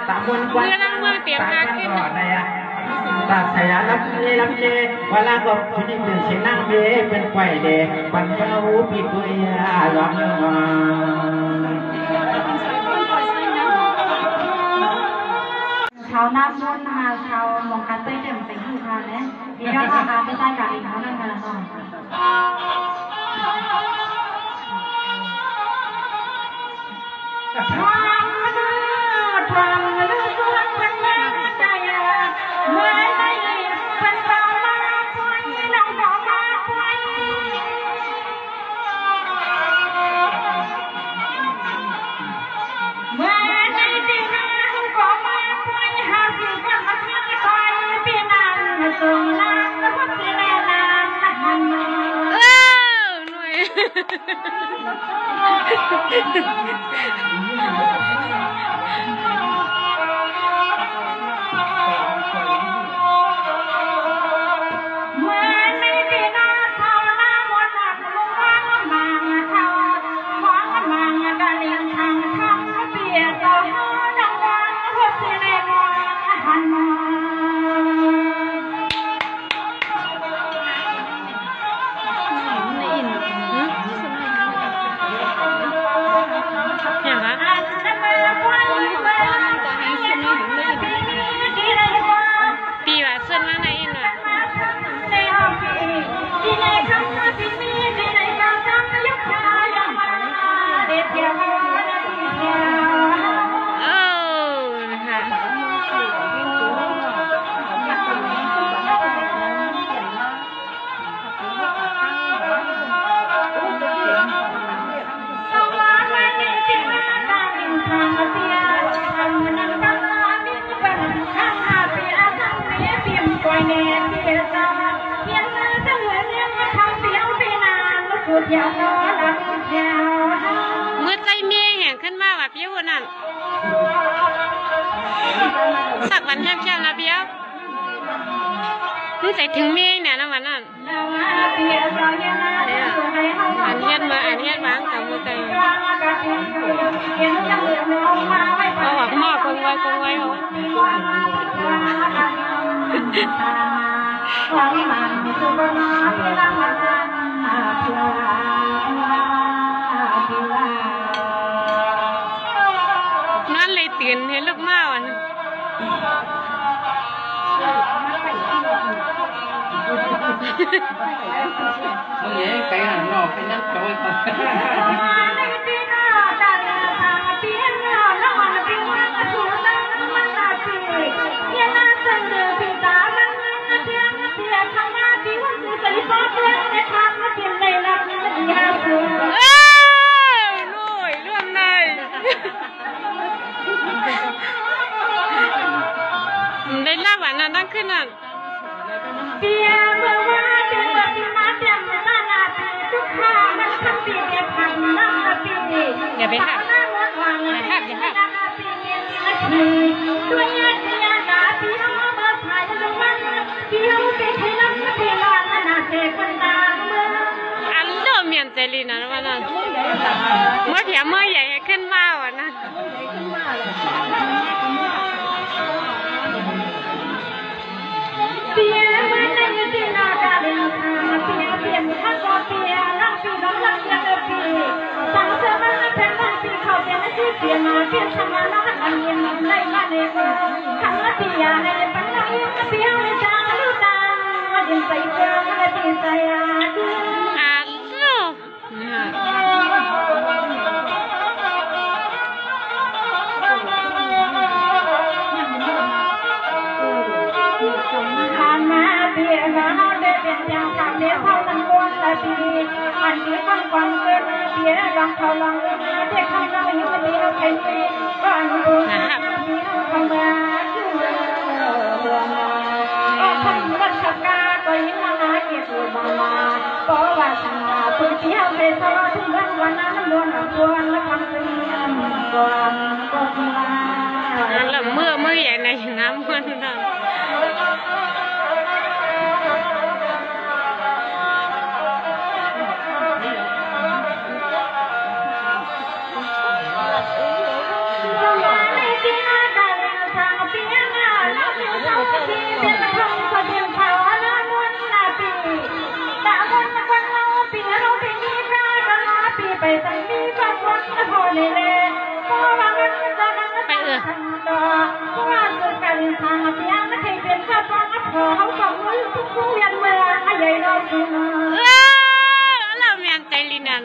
ตามวนกวนตามกันก่อนเลยตาใส่รับเจเวลาก็คุณยิ่งเป็นเสียงนั่งเบเป็นไฟเด็กปันก็รู้ผิดตัวเองร้องมาชาวนาบุญนะคะชาวมองการเต้ยเด่นเป็นผู้ทานเนี่ยมียอดอาหารไม่ใช่กับอีกเขานั่นกันละค่ะทางเลือกสวนทางแม่ใจเมื่อได้เป็นสาวมาคอยน้องบอกมาคอยเมื่อได้ดีนะก็มาคอยหาสิ่งที่มาทิ้งคอยพี่นานส่งนานแล้วก็พี่แม่นานหันมาหน่วยเมื่อใจเมียแห่งขึ้นมาแบบเปี้ยวนั่นสักวันแคบๆนะเปี้ยวนี่ใจถึงเมียเนี่ยนะวันนั้นอันเย็นมาอันเย็นบ้างกับมือใจเอาหวังหม้อกงไว้เอานั่นเลยตื่นเห็นลูกม้าวันมึงเอ๋ไก่หันนอกไปนั่งโต๊ะในลาวันนั้นตั้งขึ้นอ่ะเปียเมื่อว่าเดือนปีมาเดือนมานาปีทุกข้ามันทำปีเดียพันนาปีอย่าไปหักด้วยญาติญาติพี่น้องมาถ่ายรูปมันพี่น้องไปให้น้ำพี่น้องนาเสกคนตาเมื่ออันเริ่มเมียนเจลีนะวันนั้นเมื่อเถียเมื่อใหญ่ขึ้นมาวันนั้นเปียเมื่อในยุตินาดาเลียนเปียเปียมีทั้งกอเปียน้ำปีน้องรักยังปีสังเสริมแผ่นบ้านปีเขาเป็นที่เปียมาเปียทำงานน้องอันยินในบ้านเองขันเปียในปัญญาเปียในจางลูกตาดินใส่เปียในปีใส่อาดูผ่านมาเปียมาเฮาได้เป็นอย่างสามเดียวเท่านั้นวนละปีอันนี้ฟังฟังเกินเปียลองเขาลองเด็กเขาเราอยู่เดียวใครมีบ้านดูมีเขามาคือก็ทำรัชกาก็ยิ่งมาเกี่ยวมาเพราะว่าสังาคุณเที่ยวไปสวัสดิ์วันวันนั้นล้วนล้วนและคำเสียงก่อนก็มาแล้วเมื่อใหญ่ในน้ำมันนั่นเ ไปสังมีบ้านวัดพอเลยเลยพอวางเงินจะนั่งทำดอกเพราะว่าสุดการทางเพียงไม่เคยเป็นข้าฟังพอเขาฟังว่าทุกผู้ยันเวลาใหญ่เราสิมาเราเมียนใจลินัน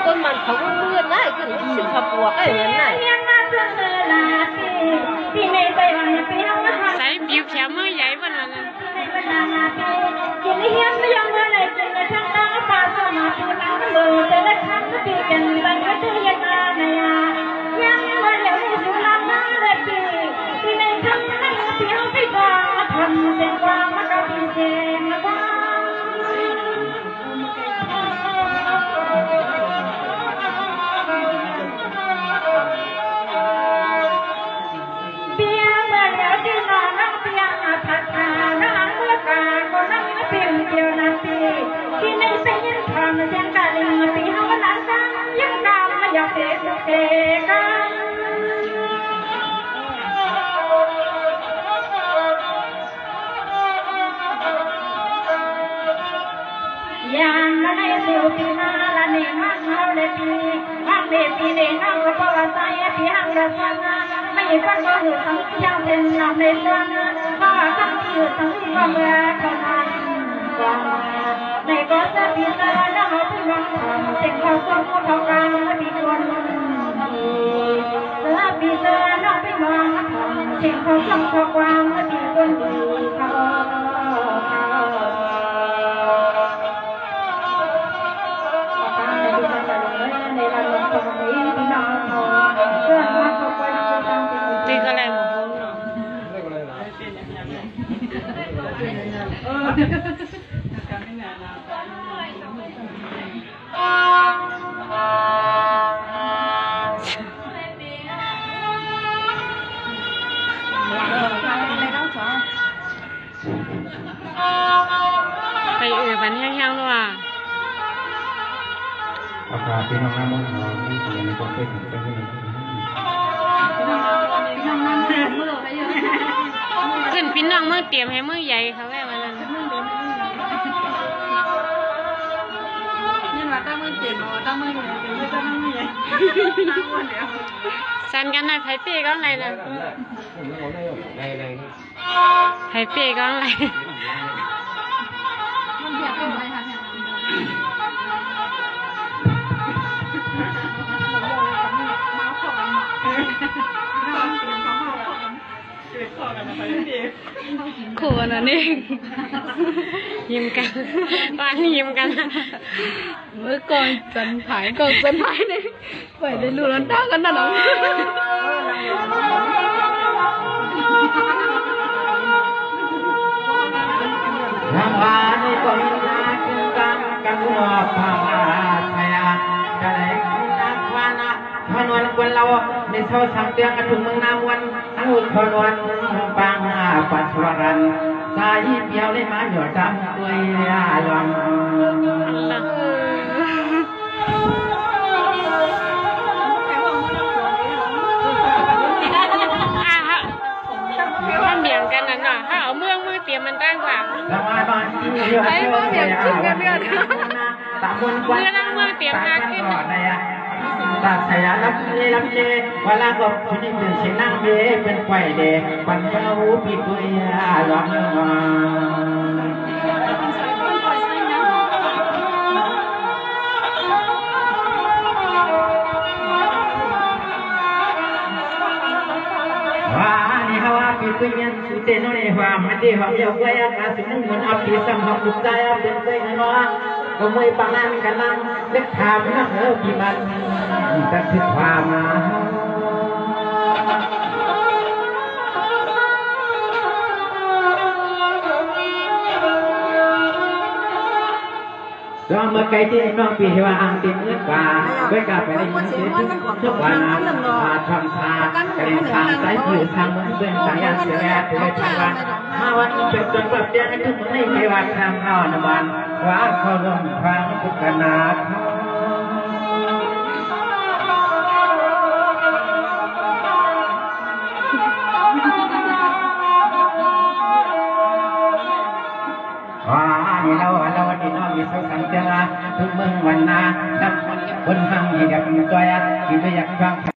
ต้นมันเขาเลื่อนได้ขึ้นสิบขบวนได้เหมือนไหนใส่บิวแขมมือใหญ่บนนั้นกินเฮียนไม่ยอมเลยจนกระทั่งน้องป้าสมาธินั่งเบอร์แต่ละครั้งที่กันบังก็จะยังนายังมาเลี้ยงสุรามาเลยปีที่ในคำนั้นเพียงไปก่อนทำเส้นความมันก็เป็นเส้นว่าที่ในเส้นทางเส้นการเงินปีห้าวันนั้นยังกำไม่อยากเสียเสียกันยังในสุปีนาละเนมันเอาเลยปีห้างเด็กปีเด็กน้องก็พอว่าใจปีห้างกระสันไม่ฟังก็หูสังยังเป็นนำในส่วนเพราะว่าคำที่สังก็เมื่อเท่านั้นในก็จะพิจารณาที่วังเสียงเขาส่งเขากลางปีคนจะพิจารณาที่วังเสียงเขาส่งเขากลางปีคนเขาตีก็เลยหมดเนาะไปวันแห้งๆด้วยโอกาสที่น้องน้ำมันเราที่เสียในความเป็นของเป็นขึ้นพี่น้องมือเตรียมให้มือใหญ่เขาแม่วันนั้นนี่ว่าตั้งมือเจ็บตั้งมือใหญ่ไม่ตั้งมือใหญ่สันกันหน่อยไผ่เป้ก็อะไรนะไผ่เป้ก็อะไรมันเบียดกันไปค่ะขวน่ะนี่ยิ้มกันบ้านยิ้มกันเมื่อก่อนจันผายก่อนจันผายเนี่ยไปได้รู้แล้วด่ากันนะน้องรางวัลในกองนาจึงกังกันหัวพามาไทยจะได้นักวานะพนวนคนเราในเช้าสังเตียงกระถุงเมืองนาวันทั้งอุทนวนบางปัสสาวรันสายเปียวเลยมาหยดดำตัวยาลำมันเบี่ยงกันนั่นน่ะถ้าเอามือเตรียมมันตั้งกว่าไอ้เมื่อเบี่ยงขึ้นกันเรื่อยเมื่อเตรียมมากขึ้นตาชายาลับเลเวลาก็ชุดนี้เป็นเชนังเบเป็นไฟเดปันเขาปิดตัวยาลำPenyan sute nore hwa made hwa yo gaya kasunung mun abdi samham bukaya ben kai noa komoi pangan kanang lek tham na ho biman tak thit hwa ma do mà cái chuyện nó bị hoa ăn tiền ướt và với cả phải lên những cái thức quán và tham gia cái tham trái phiếu tham bên trái ăn sẽ nghe từ bên tham quan màวันเป็นจนแบบเดียวกันทุกคนในวันทำข้าวน้ำมันว่าเขาลงฟังทุกขนาดว่านี่เรา ทุกเมืองวันนานับคนห้างให้เด็กตัวที่ไม่อยากฟัง